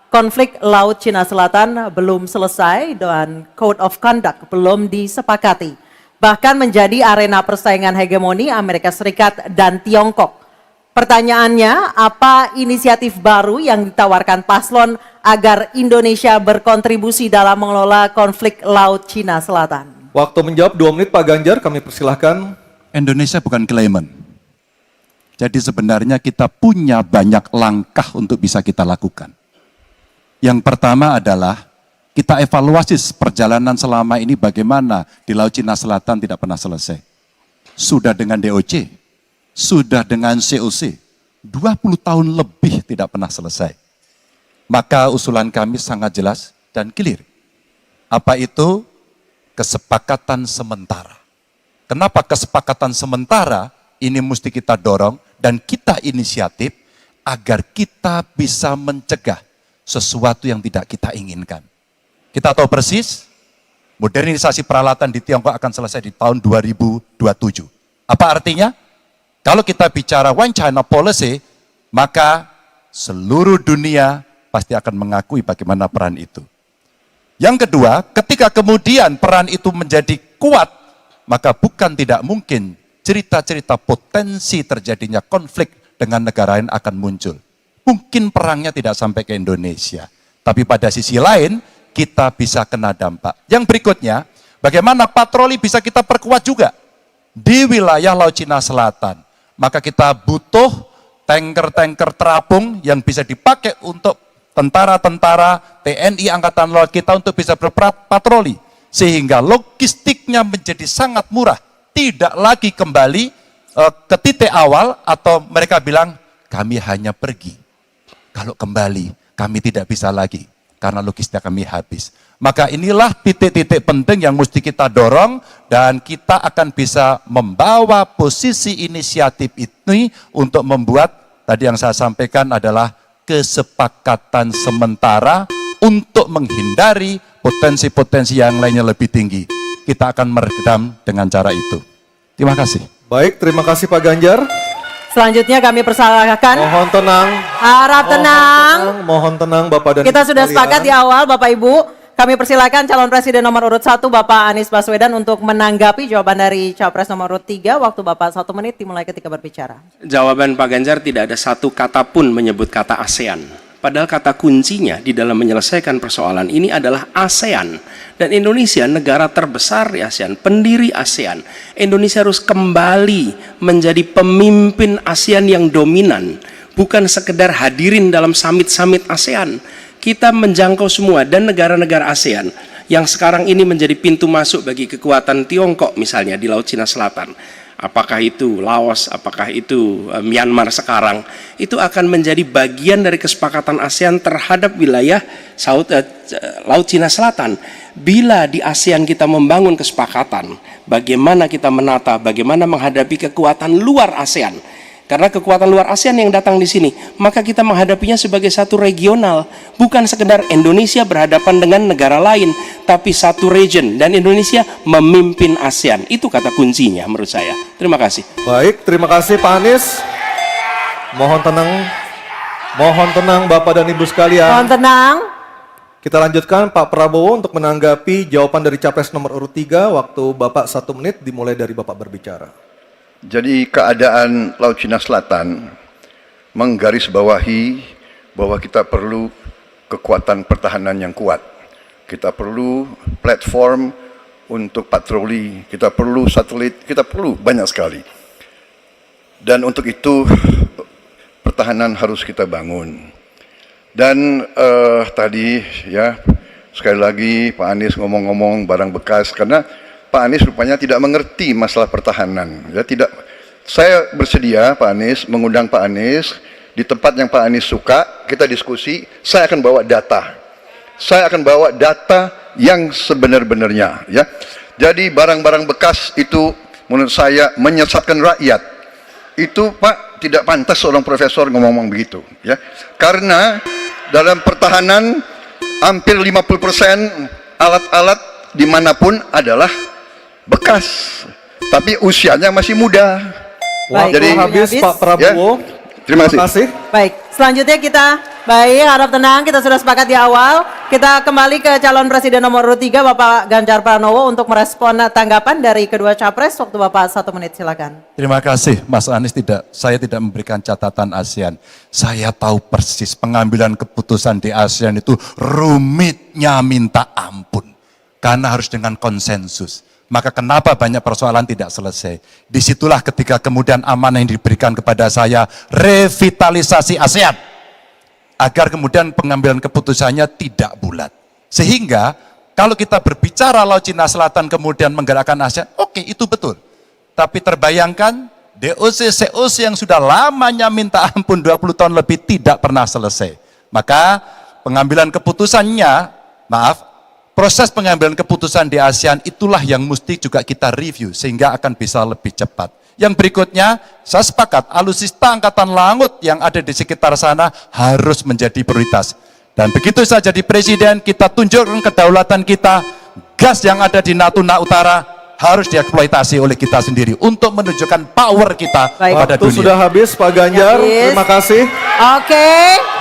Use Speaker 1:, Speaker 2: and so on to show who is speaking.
Speaker 1: konflik Laut Cina Selatan belum selesai dan Code of Conduct belum disepakati. Bahkan menjadi arena persaingan hegemoni Amerika Serikat dan Tiongkok. Pertanyaannya, apa inisiatif baru yang ditawarkan paslon agar Indonesia berkontribusi dalam mengelola konflik Laut Cina Selatan?
Speaker 2: Waktu menjawab 2 menit Pak Ganjar, kami persilahkan.
Speaker 3: Indonesia bukan claimant. Jadi sebenarnya kita punya banyak langkah untuk bisa kita lakukan. Yang pertama adalah kita evaluasi perjalanan selama ini bagaimana di Laut Cina Selatan tidak pernah selesai. Sudah dengan DOC, sudah dengan COC, 20 tahun lebih tidak pernah selesai. Maka usulan kami sangat jelas dan clear. Apa itu? Kesepakatan sementara. Kenapa kesepakatan sementara ini mesti kita dorong dan kita inisiatif agar kita bisa mencegah sesuatu yang tidak kita inginkan. Kita tahu persis, modernisasi peralatan di Tiongkok akan selesai di tahun 2027. Apa artinya? Kalau kita bicara One China Policy, maka seluruh dunia pasti akan mengakui bagaimana peran itu. Yang kedua, ketika kemudian peran itu menjadi kuat, maka bukan tidak mungkin cerita-cerita potensi terjadinya konflik dengan negara lain akan muncul. Mungkin perangnya tidak sampai ke Indonesia, tapi pada sisi lain kita bisa kena dampak. Yang berikutnya, bagaimana patroli bisa kita perkuat juga di wilayah Laut Cina Selatan. Maka kita butuh tanker-tanker terapung yang bisa dipakai untuk tentara-tentara TNI Angkatan Laut kita untuk bisa berpatroli. Sehingga logistiknya menjadi sangat murah. Tidak lagi kembali ke titik awal atau mereka bilang kami hanya pergi. Kalau kembali kami tidak bisa lagi karena logistik kami habis. Maka inilah titik-titik penting yang mesti kita dorong dan kita akan bisa membawa posisi inisiatif ini untuk membuat tadi yang saya sampaikan adalah kesepakatan sementara untuk menghindari potensi-potensi yang lainnya lebih tinggi. Kita akan meredam dengan cara itu. Terima kasih.
Speaker 2: Baik, terima kasih Pak Ganjar.
Speaker 1: Selanjutnya kami persilahkan.
Speaker 2: Mohon tenang.
Speaker 1: Harap tenang.
Speaker 2: Mohon tenang Bapak dan
Speaker 1: Kita
Speaker 2: Ibu
Speaker 1: sudah
Speaker 2: sekalian.
Speaker 1: sepakat di awal Bapak Ibu. Kami persilakan calon presiden nomor urut 1 Bapak Anies Baswedan untuk menanggapi jawaban dari capres nomor urut 3. Waktu Bapak 1 menit dimulai ketika berbicara.
Speaker 4: Jawaban Pak Ganjar tidak ada satu kata pun menyebut kata ASEAN. Padahal kata kuncinya di dalam menyelesaikan persoalan ini adalah ASEAN. Dan Indonesia negara terbesar di ASEAN, pendiri ASEAN. Indonesia harus kembali menjadi pemimpin ASEAN yang dominan. Bukan sekedar hadirin dalam summit-summit ASEAN. Kita menjangkau semua dan negara-negara ASEAN yang sekarang ini menjadi pintu masuk bagi kekuatan Tiongkok misalnya di Laut Cina Selatan. Apakah itu Laos, apakah itu Myanmar sekarang, itu akan menjadi bagian dari kesepakatan ASEAN terhadap wilayah Laut Cina Selatan. Bila di ASEAN kita membangun kesepakatan, bagaimana kita menata, bagaimana menghadapi kekuatan luar ASEAN. Karena kekuatan luar ASEAN yang datang di sini, maka kita menghadapinya sebagai satu regional, bukan sekedar Indonesia berhadapan dengan negara lain, tapi satu region dan Indonesia memimpin ASEAN. Itu kata kuncinya menurut saya. Terima kasih.
Speaker 2: Baik, terima kasih Pak Anies. Mohon tenang Bapak dan Ibu sekalian.
Speaker 1: Mohon tenang.
Speaker 2: Kita lanjutkan Pak Prabowo untuk menanggapi jawaban dari capres nomor urut 3. Waktu Bapak 1 menit dimulai dari Bapak berbicara.
Speaker 5: Jadi keadaan Laut Cina Selatan menggarisbawahi bahwa kita perlu kekuatan pertahanan yang kuat. Kita perlu platform untuk patroli, kita perlu satelit, kita perlu banyak sekali. Dan untuk itu pertahanan harus kita bangun. Dan tadi ya sekali lagi Pak Anies ngomong-ngomong barang bekas karena Pak Anies rupanya tidak mengerti masalah pertahanan. Ya, tidak. Saya bersedia Pak Anies mengundang Pak Anies di tempat yang Pak Anies suka, kita diskusi. Saya akan bawa data. Saya akan bawa data yang sebenar-benarnya. Ya. Jadi barang-barang bekas itu menurut saya menyesatkan rakyat. Itu Pak tidak pantas seorang profesor ngomong begitu. Ya. Karena dalam pertahanan hampir 50% alat-alat dimanapun adalah bekas, tapi usianya masih muda.
Speaker 1: Baik,
Speaker 2: Jadi habis Pak Prabowo.
Speaker 5: Ya, terima kasih.
Speaker 1: Baik, selanjutnya kita Baik, harap tenang, kita sudah sepakat di awal. Kita kembali ke calon presiden nomor urut 3, Bapak Ganjar Pranowo untuk merespon tanggapan dari kedua capres. Waktu Bapak 1 menit, silakan.
Speaker 3: Terima kasih Mas Anies, saya tidak memberikan catatan ASEAN. Saya tahu persis pengambilan keputusan di ASEAN itu rumitnya minta ampun. Karena harus dengan konsensus. Maka kenapa banyak persoalan tidak selesai. Disitulah ketika kemudian amanah yang diberikan kepada saya, revitalisasi ASEAN. Agar kemudian pengambilan keputusannya tidak bulat. Sehingga kalau kita berbicara Laut Cina Selatan kemudian menggerakkan ASEAN, oke, itu betul. Tapi terbayangkan DOC, COC yang sudah lamanya minta ampun 20 tahun lebih tidak pernah selesai. Maka pengambilan keputusannya, proses pengambilan keputusan di ASEAN itulah yang mesti juga kita review sehingga akan bisa lebih cepat. Yang berikutnya, saya sepakat alutsista angkatan laut yang ada di sekitar sana harus menjadi prioritas. Dan begitu saya jadi presiden, kita tunjukkan kedaulatan kita, gas yang ada di Natuna Utara harus dieksploitasi oleh kita sendiri untuk menunjukkan power kita
Speaker 1: Baik.
Speaker 3: pada
Speaker 2: Waktu
Speaker 3: dunia.
Speaker 2: sudah habis Pak Ganjar,
Speaker 1: Habis.
Speaker 2: terima kasih.
Speaker 1: Oke.